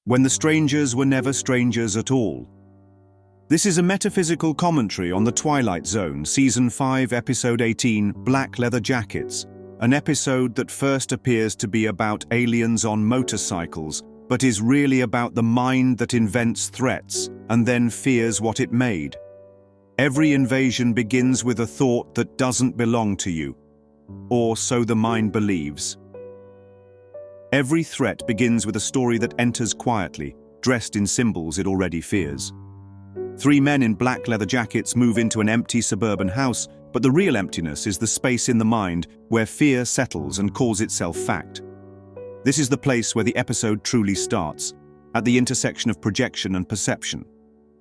when the strangers were never strangers at all. This is a metaphysical commentary on the Twilight Zone, Season 5, Episode 18, Black Leather Jackets, an episode that first appears to be about aliens on motorcycles, but is really about the mind that invents threats and then fears what it made. Every invasion begins with a thought that doesn't belong to you, or so the mind believes. Every threat begins with a story that enters quietly, dressed in symbols it already fears. Three men in black leather jackets move into an empty suburban house, but the real emptiness is the space in the mind where fear settles and calls itself fact. This is the place where the episode truly starts, at the intersection of projection and perception.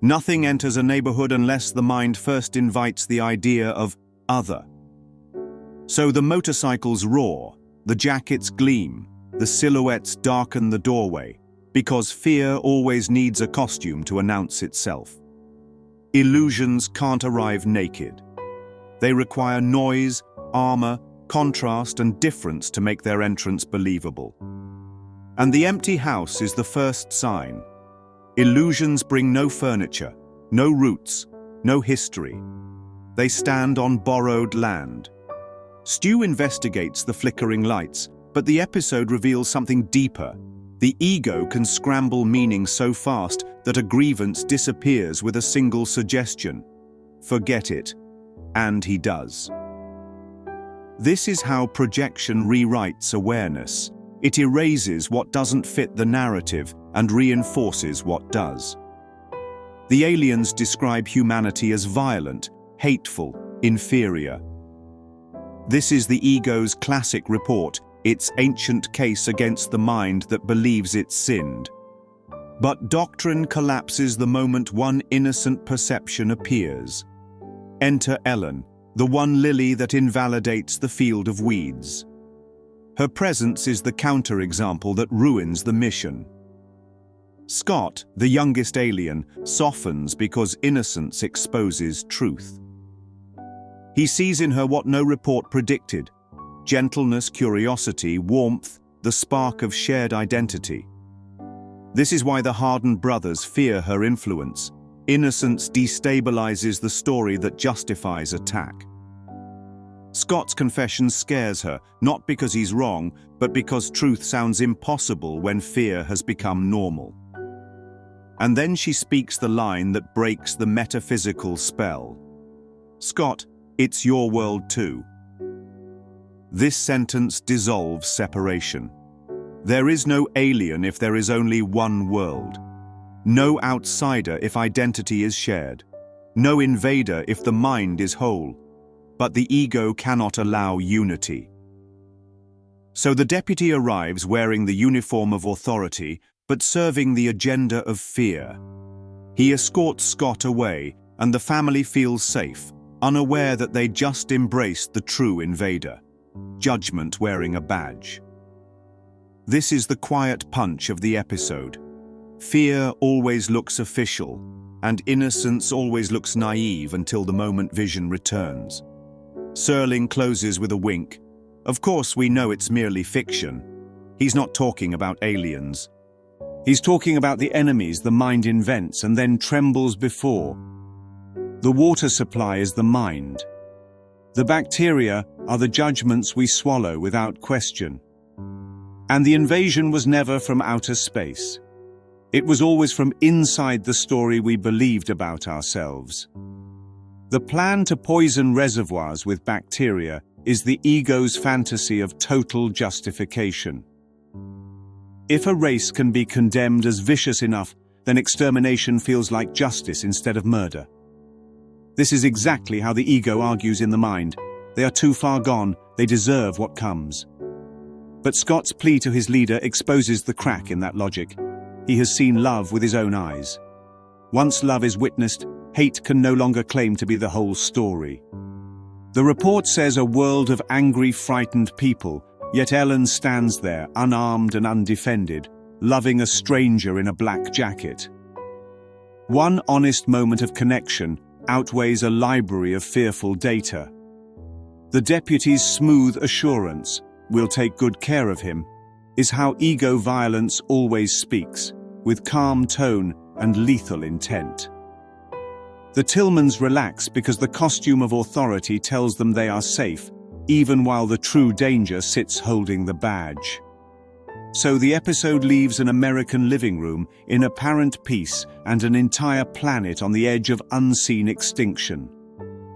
Nothing enters a neighborhood unless the mind first invites the idea of other. So the motorcycles roar, the jackets gleam, the silhouettes darken the doorway, because fear always needs a costume to announce itself. Illusions can't arrive naked. They require noise, armor, contrast, and difference to make their entrance believable. And the empty house is the first sign. Illusions bring no furniture, no roots, no history. They stand on borrowed land. Stu investigates the flickering lights, but the episode reveals something deeper. The ego can scramble meaning so fast that a grievance disappears with a single suggestion. Forget it. And he does. This is how projection rewrites awareness. It erases what doesn't fit the narrative and reinforces what does. The aliens describe humanity as violent, hateful, inferior. This is the ego's classic report, its ancient case against the mind that believes it's sinned. But doctrine collapses the moment one innocent perception appears. Enter Ellen, the one lily that invalidates the field of weeds. Her presence is the counterexample that ruins the mission. Scott, the youngest alien, softens because innocence exposes truth. He sees in her what no report predicted: gentleness, curiosity, warmth, the spark of shared identity. This is why the hardened brothers fear her influence. Innocence destabilizes the story that justifies attack. Scott's confession scares her, not because he's wrong, but because truth sounds impossible when fear has become normal. And then she speaks the line that breaks the metaphysical spell. "Scott, it's your world too." This sentence dissolves separation. There is no alien if there is only one world. No outsider if identity is shared. No invader if the mind is whole. But the ego cannot allow unity. So the deputy arrives wearing the uniform of authority, but serving the agenda of fear. He escorts Scott away, and the family feels safe, unaware that they just embraced the true invader. Judgment wearing a badge. This is the quiet punch of the episode. Fear always looks official, and innocence always looks naive until the moment vision returns. Serling closes with a wink. Of course we know it's merely fiction. He's not talking about aliens. He's talking about the enemies the mind invents and then trembles before. The water supply is the mind. The bacteria are the judgments we swallow without question. And the invasion was never from outer space. It was always from inside the story we believed about ourselves. The plan to poison reservoirs with bacteria is the ego's fantasy of total justification. If a race can be condemned as vicious enough, then extermination feels like justice instead of murder. This is exactly how the ego argues in the mind. They are too far gone, they deserve what comes. But Scott's plea to his leader exposes the crack in that logic. He has seen love with his own eyes. Once love is witnessed, hate can no longer claim to be the whole story. The report says a world of angry, frightened people, yet Ellen stands there, unarmed and undefended, loving a stranger in a black jacket. One honest moment of connection outweighs a library of fearful data. The deputy's smooth assurance, "We'll take good care of him," is how ego violence always speaks, with calm tone and lethal intent. The Tillmans relax because the costume of authority tells them they are safe, even while the true danger sits holding the badge. So the episode leaves an American living room in apparent peace and an entire planet on the edge of unseen extinction.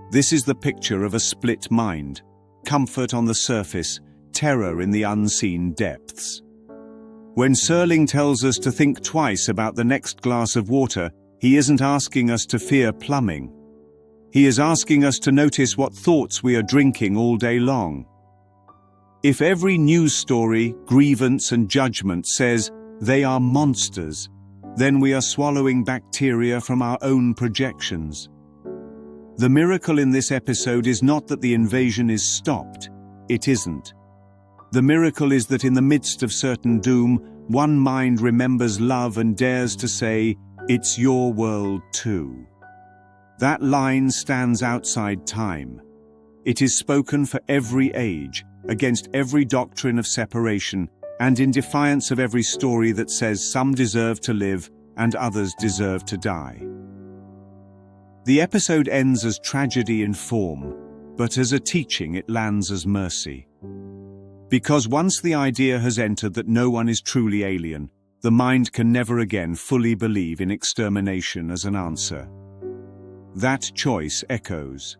This is the picture of a split mind, comfort on the surface, terror in the unseen depths. When Serling tells us to think twice about the next glass of water, he isn't asking us to fear plumbing. He is asking us to notice what thoughts we are drinking all day long. If every news story, grievance and judgment says they are monsters, then we are swallowing bacteria from our own projections. The miracle in this episode is not that the invasion is stopped. It isn't. The miracle is that in the midst of certain doom, one mind remembers love and dares to say, "It's your world too." That line stands outside time. It is spoken for every age, against every doctrine of separation, and in defiance of every story that says some deserve to live and others deserve to die. The episode ends as tragedy in form, but as a teaching it lands as mercy. Because once the idea has entered that no one is truly alien, the mind can never again fully believe in extermination as an answer. That choice echoes